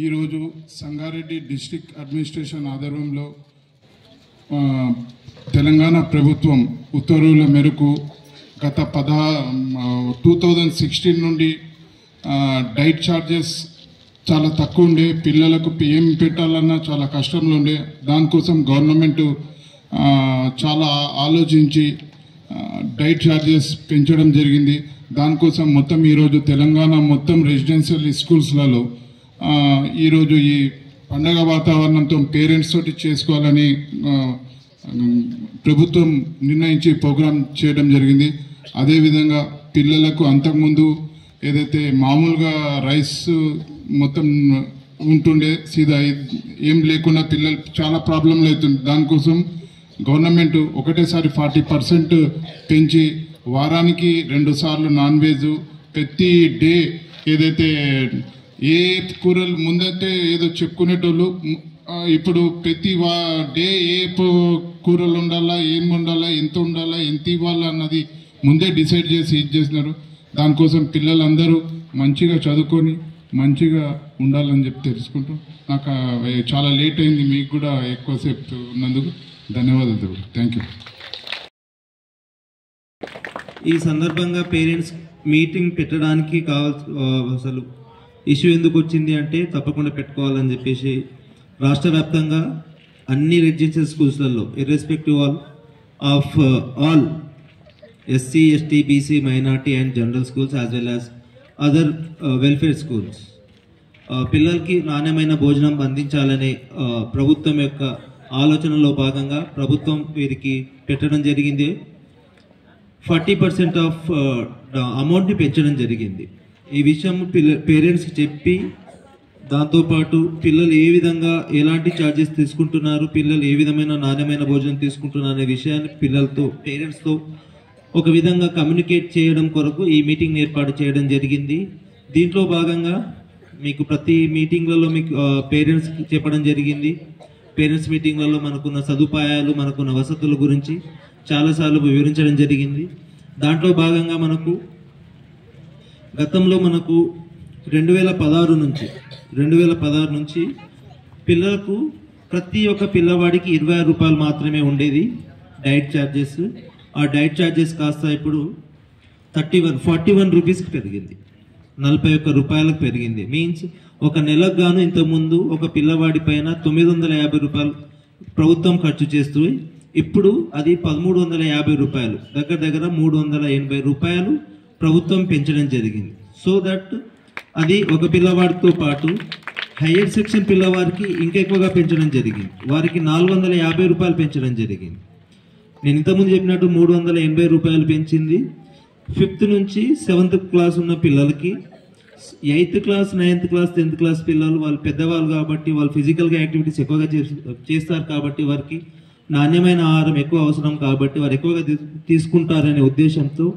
ఈరోజు Sangareddy district administration ఆధ్వర్యంలో తెలంగాణ ప్రభుత్వం ఉత్తర్వుల మేరకు గత 2016 నుండి డైట్ ఛార్జెస్ చాలా తక్కువ ఉండే, పిల్లలకు ఏం పెట్టాలన్నా చాలా కష్టంలో ఉండే. దానికోసం గవర్నమెంట్ చాలా ఆలోచించి డైట్ ఛార్జెస్ పెంచడం జరిగింది. దానికోసం మొత్తం ఈరోజు తెలంగాణ మొత్తం రెసిడెన్షియల్ స్కూల్స్లలో ఈరోజు ఈ పండగ వాతావరణంతో పేరెంట్స్ తోటి చేసుకోవాలని ప్రభుత్వం నిర్ణయించి ప్రోగ్రాం చేయడం జరిగింది. అదేవిధంగా పిల్లలకు అంతకుముందు ఏదైతే మామూలుగా రైస్ మొత్తం ఉంటుండే, సీదా ఏం లేకుండా పిల్లలు చాలా ప్రాబ్లంలు అవుతుంది. దానికోసం గవర్నమెంట్ ఒకటేసారి 40% పెంచి వారానికి 2 సార్లు నాన్ వెజ్, ప్రతి డే ఏదైతే ఏ కూరలు ముందంటే ఏదో చెప్పుకునేటోళ్ళు, ఇప్పుడు ప్రతి డే ఏ కూరలు ఉండాలా, ఏం ఉండాలా, ఎంత ఉండాలా, ఎంత ఇవ్వాలా అన్నది ముందే డిసైడ్ చేసి ఇచ్చేసినారు. దానికోసం పిల్లలందరూ మంచిగా చదువుకొని మంచిగా ఉండాలని చెప్పి తెలుసుకుంటూ నాకు చాలా లేట్ అయింది, మీకు కూడా ఎక్కువసేపు ఉన్నందుకు ధన్యవాదాలు. Thank you. ఈ సందర్భంగా పేరెంట్స్ మీటింగ్ పెట్టడానికి అసలు ఇష్యూ ఎందుకు వచ్చింది అంటే తప్పకుండా పెట్టుకోవాలని చెప్పేసి రాష్ట్ర వ్యాప్తంగా అన్ని రెసిడెన్షియల్ స్కూల్స్లలో irrespective of all SC, ST, BC, minority and general schools as well as other welfare schools పిల్లలకి నాణ్యమైన భోజనం అందించాలనే ప్రభుత్వం యొక్క ఆలోచనలో భాగంగా ప్రభుత్వం వీరికి పెట్టడం జరిగింది. 40% ఆఫ్ అమౌంట్ని పెంచడం జరిగింది. ఈ విషయం పేరెంట్స్కి చెప్పి దాంతోపాటు పిల్లలు ఏ విధంగా ఎలాంటి ఛార్జెస్ తీసుకుంటున్నారు, పిల్లలు ఏ విధమైన నాణ్యమైన భోజనం తీసుకుంటున్నారు అనే విషయాన్ని పిల్లలతో పేరెంట్స్తో ఒక విధంగా కమ్యూనికేట్ చేయడం కొరకు ఈ మీటింగ్ ఏర్పాటు చేయడం జరిగింది. దీంట్లో భాగంగా మీకు ప్రతి మీటింగ్లలో మీకు పేరెంట్స్కి చెప్పడం జరిగింది. పేరెంట్స్ మీటింగ్లలో మనకున్న సదుపాయాలు, మనకున్న వసతుల గురించి చాలాసార్లు వివరించడం జరిగింది. దాంట్లో భాగంగా మనకు గతంలో మనకు 2016 నుంచి పిల్లలకు ప్రతి ఒక్క పిల్లవాడికి 26 రూపాయలు మాత్రమే ఉండేది డైట్ ఛార్జెస్. ఆ డైట్ ఛార్జెస్ కాస్త ఇప్పుడు 41 రూపీస్కి పెరిగింది, 41 రూపాయలకు పెరిగింది. మీన్స్ ఒక నెలకు గాను ఇంతకుముందు ఒక పిల్లవాడి పైన 950 రూపాయలు ప్రభుత్వం ఖర్చు చేస్తూ ఇప్పుడు అది 1350 రూపాయలు, దగ్గర 380 రూపాయలు ప్రభుత్వం పెంచడం జరిగింది. సో దట్ అది ఒక పిల్లవాడితో పాటు హైయర్ సెక్షన్ పిల్లవారికి ఇంకా ఎక్కువగా పెంచడం జరిగింది. వారికి 450 రూపాయలు పెంచడం జరిగింది. నేను ఇంతకుముందు చెప్పినట్టు 380 రూపాయలు పెంచింది. 5th నుంచి 7th క్లాస్ ఉన్న పిల్లలకి 8th class, 9th class, 10th class పిల్లలు వాళ్ళు పెద్దవాళ్ళు కాబట్టి వాళ్ళు ఫిజికల్గా యాక్టివిటీస్ ఎక్కువగా చేస్తారు కాబట్టి వారికి నాణ్యమైన ఆహారం ఎక్కువ అవసరం కాబట్టి వారు ఎక్కువగా తీసుకుంటారనే ఉద్దేశంతో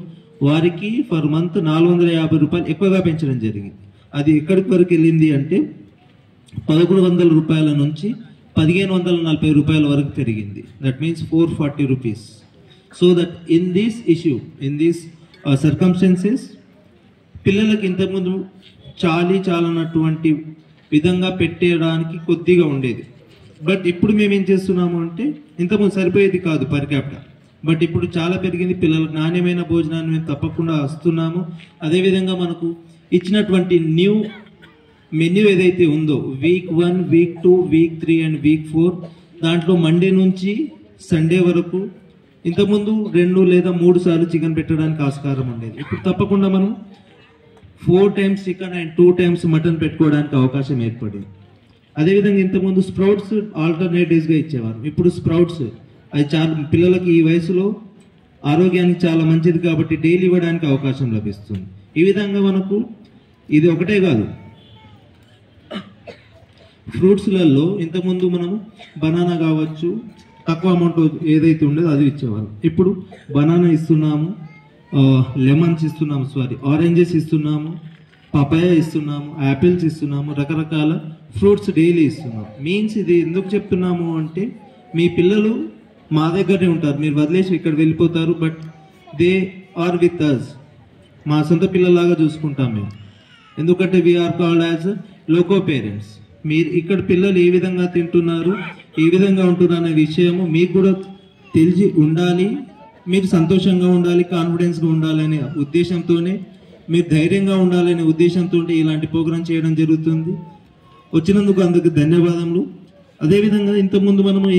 వారికి ఫర్ మంత్ 450 రూపాయలు ఎక్కువగా పెంచడం జరిగింది. అది ఎక్కడికి వరకు వెళ్ళింది అంటే 1100 రూపాయల నుంచి 1540 రూపాయల వరకు పెరిగింది. That means 440 rupees. So that in this issue, in this circumstances పిల్లలకి ఇంతకుముందు చాలన్నటువంటి విధంగా పెట్టేయడానికి కొద్దిగా ఉండేది. బట్ ఇప్పుడు మేము ఏం చేస్తున్నాము అంటే ఇంతకుముందు సరిపోయేది కాదు పర్ క్యాపిటల్, బట్ ఇప్పుడు చాలా పెరిగింది. పిల్లలకు నాణ్యమైన భోజనాన్ని మేము తప్పకుండా వస్తున్నాము. అదేవిధంగా మనకు ఇచ్చినటువంటి న్యూ మెన్యూ ఏదైతే ఉందో week 1, week 2, week 3 and weak 4 దాంట్లో మండే నుంచి సండే వరకు ఇంతకుముందు 2 లేదా 3 సార్లు చికెన్ పెట్టడానికి ఆస్కారం ఉండేది. ఇప్పుడు తప్పకుండా మనం 4 times chicken and 2 times mutton పెట్టుకోవడానికి అవకాశం ఏర్పడింది. అదేవిధంగా ఇంతకుముందు స్ప్రౌట్స్ ఆల్టర్నేటివ్స్గా ఇచ్చేవారు. ఇప్పుడు స్ప్రౌట్స్ అది చాలా పిల్లలకి ఈ వయసులో ఆరోగ్యానికి చాలా మంచిది కాబట్టి డైలీ ఇవ్వడానికి అవకాశం లభిస్తుంది. ఈ విధంగా మనకు ఇది ఒకటే కాదు, ఫ్రూట్స్లలో ఇంతకుముందు మనము బనానా కావచ్చు తక్కువ అమౌంట్ ఏదైతే ఉండేదో అది ఇచ్చేవారు. ఇప్పుడు బనానా ఇస్తున్నాము, లెమన్స్ ఇస్తున్నాము, ఆరెంజెస్ ఇస్తున్నాము, పపాయ ఇస్తున్నాము, యాపిల్స్ ఇస్తున్నాము, రకరకాల ఫ్రూట్స్ డైలీ ఇస్తున్నాము. మీన్స్ ఇది ఎందుకు చెప్తున్నాము అంటే మీ పిల్లలు మా దగ్గరనే ఉంటారు, మీరు వదిలేసి ఇక్కడ వెళ్ళిపోతారు, but they are with us. మా సొంత పిల్లలాగా చూసుకుంటాం మేము. ఎందుకంటే we're called as loco parents. మీరు ఇక్కడ పిల్లలు ఏ విధంగా తింటున్నారు, ఏ విధంగా ఉంటున్నారు అనే విషయము మీకు కూడా తెలిసి ఉండాలి. మీరు సంతోషంగా ఉండాలి, కాన్ఫిడెన్స్గా ఉండాలనే ఉద్దేశంతోనే, మీరు ధైర్యంగా ఉండాలనే ఉద్దేశంతో ఇలాంటి ప్రోగ్రాం చేయడం జరుగుతుంది. వచ్చినందుకు అందుకు ధన్యవాదములు. అదేవిధంగా ఇంతకుముందు మనము